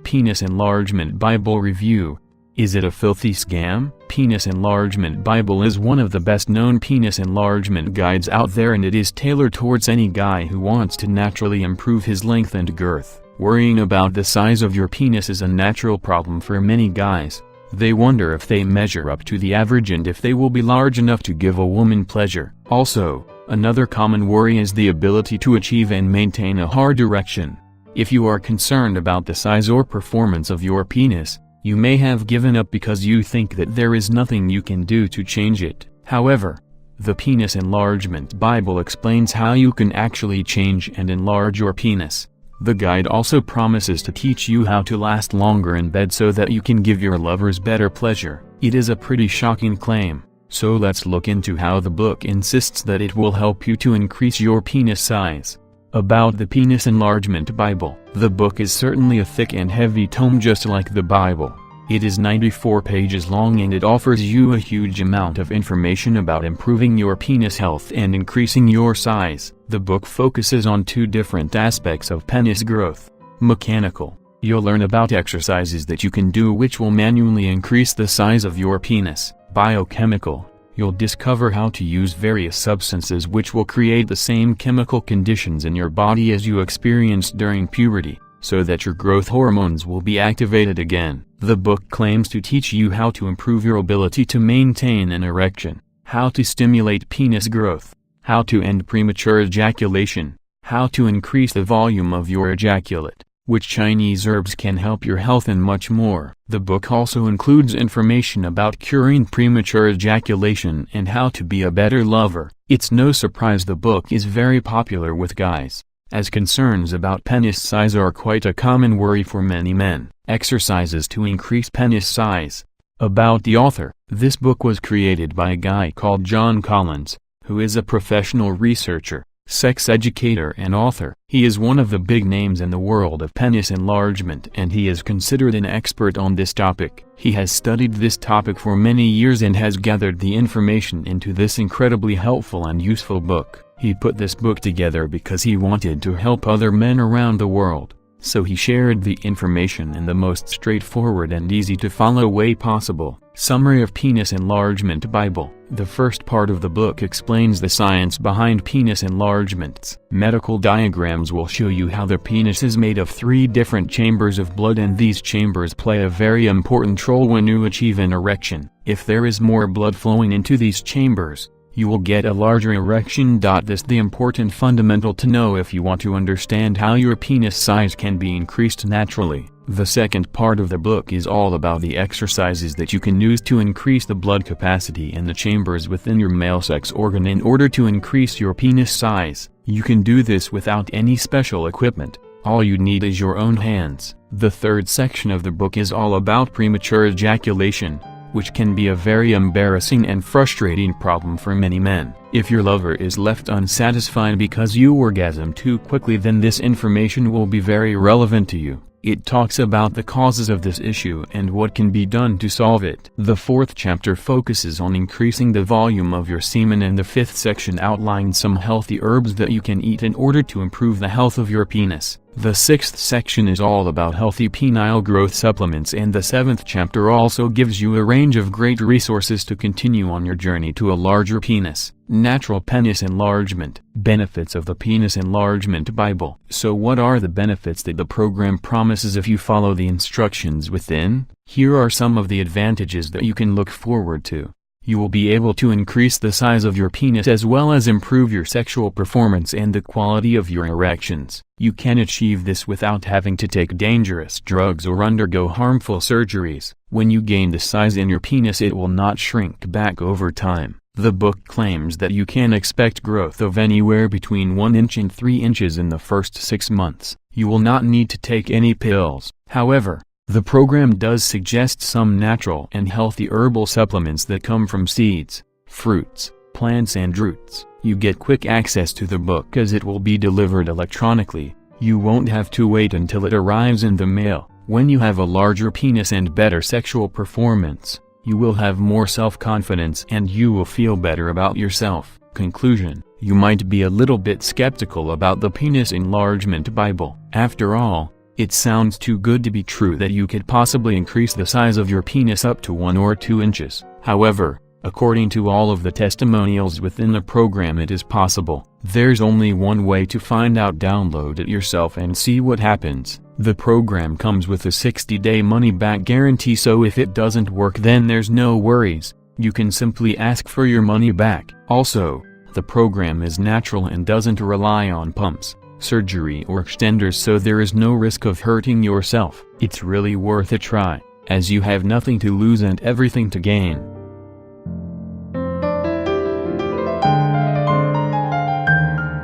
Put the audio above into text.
Penis Enlargement Bible Review. Is it a filthy scam? Penis Enlargement Bible is one of the best-known penis enlargement guides out there, and it is tailored towards any guy who wants to naturally improve his length and girth. Worrying about the size of your penis is a natural problem for many guys. They wonder if they measure up to the average and if they will be large enough to give a woman pleasure. Also, another common worry is the ability to achieve and maintain a hard erection. If you are concerned about the size or performance of your penis, you may have given up because you think that there is nothing you can do to change it. However, the Penis Enlargement Bible explains how you can actually change and enlarge your penis. The guide also promises to teach you how to last longer in bed so that you can give your lovers better pleasure. It is a pretty shocking claim, so let's look into how the book insists that it will help you to increase your penis size. About the Penis Enlargement Bible. The book is certainly a thick and heavy tome just like the Bible. It is 94 pages long and it offers you a huge amount of information about improving your penis health and increasing your size. The book focuses on two different aspects of penis growth. Mechanical. You'll learn about exercises that you can do which will manually increase the size of your penis. Biochemical. You'll discover how to use various substances which will create the same chemical conditions in your body as you experienced during puberty, so that your growth hormones will be activated again. The book claims to teach you how to improve your ability to maintain an erection, how to stimulate penis growth, how to end premature ejaculation, how to increase the volume of your ejaculate, which Chinese herbs can help your health, and much more. The book also includes information about curing premature ejaculation and how to be a better lover. It's no surprise the book is very popular with guys, as concerns about penis size are quite a common worry for many men. Exercises to increase penis size. About the author. This book was created by a guy called John Collins, who is a professional researcher, sex educator and author. He is one of the big names in the world of penis enlargement and he is considered an expert on this topic. He has studied this topic for many years and has gathered the information into this incredibly helpful and useful book. He put this book together because he wanted to help other men around the world, so he shared the information in the most straightforward and easy to follow way possible. Summary of Penis Enlargement Bible. The first part of the book explains the science behind penis enlargements. Medical diagrams will show you how the penis is made of 3 different chambers of blood, and these chambers play a very important role when you achieve an erection. If there is more blood flowing into these chambers, you will get a larger erection. This the important fundamental to know if you want to understand how your penis size can be increased naturally. The second part of the book is all about the exercises that you can use to increase the blood capacity in the chambers within your male sex organ in order to increase your penis size. You can do this without any special equipment. All you need is your own hands. The third section of the book is all about premature ejaculation, which can be a very embarrassing and frustrating problem for many men. If your lover is left unsatisfied because you orgasm too quickly, then this information will be very relevant to you. It talks about the causes of this issue and what can be done to solve it. The fourth chapter focuses on increasing the volume of your semen, and the fifth section outlines some healthy herbs that you can eat in order to improve the health of your penis. The sixth section is all about healthy penile growth supplements, and the seventh chapter also gives you a range of great resources to continue on your journey to a larger penis. Natural penis enlargement. Benefits of the Penis Enlargement Bible. So what are the benefits that the program promises if you follow the instructions within? Here are some of the advantages that you can look forward to. You will be able to increase the size of your penis as well as improve your sexual performance and the quality of your erections. You can achieve this without having to take dangerous drugs or undergo harmful surgeries. When you gain the size in your penis, it will not shrink back over time. The book claims that you can expect growth of anywhere between 1 inch and 3 inches in the first 6 months. You will not need to take any pills. However, the program does suggest some natural and healthy herbal supplements that come from seeds, fruits, plants and roots. You get quick access to the book as it will be delivered electronically. You won't have to wait until it arrives in the mail. When you have a larger penis and better sexual performance, you will have more self-confidence and you will feel better about yourself. Conclusion. You might be a little bit skeptical about the Penis Enlargement Bible. After all, It sounds too good to be true that you could possibly increase the size of your penis up to 1 or 2 inches. However, according to all of the testimonials within the program, it is possible. There's only one way to find out. Download it yourself and see what happens. The program comes with a 60-day money-back guarantee, so if it doesn't work, then there's no worries. You can simply ask for your money back. Also, the program is natural and doesn't rely on pumps, surgery or extenders, so there is no risk of hurting yourself. It's really worth a try, as you have nothing to lose and everything to gain.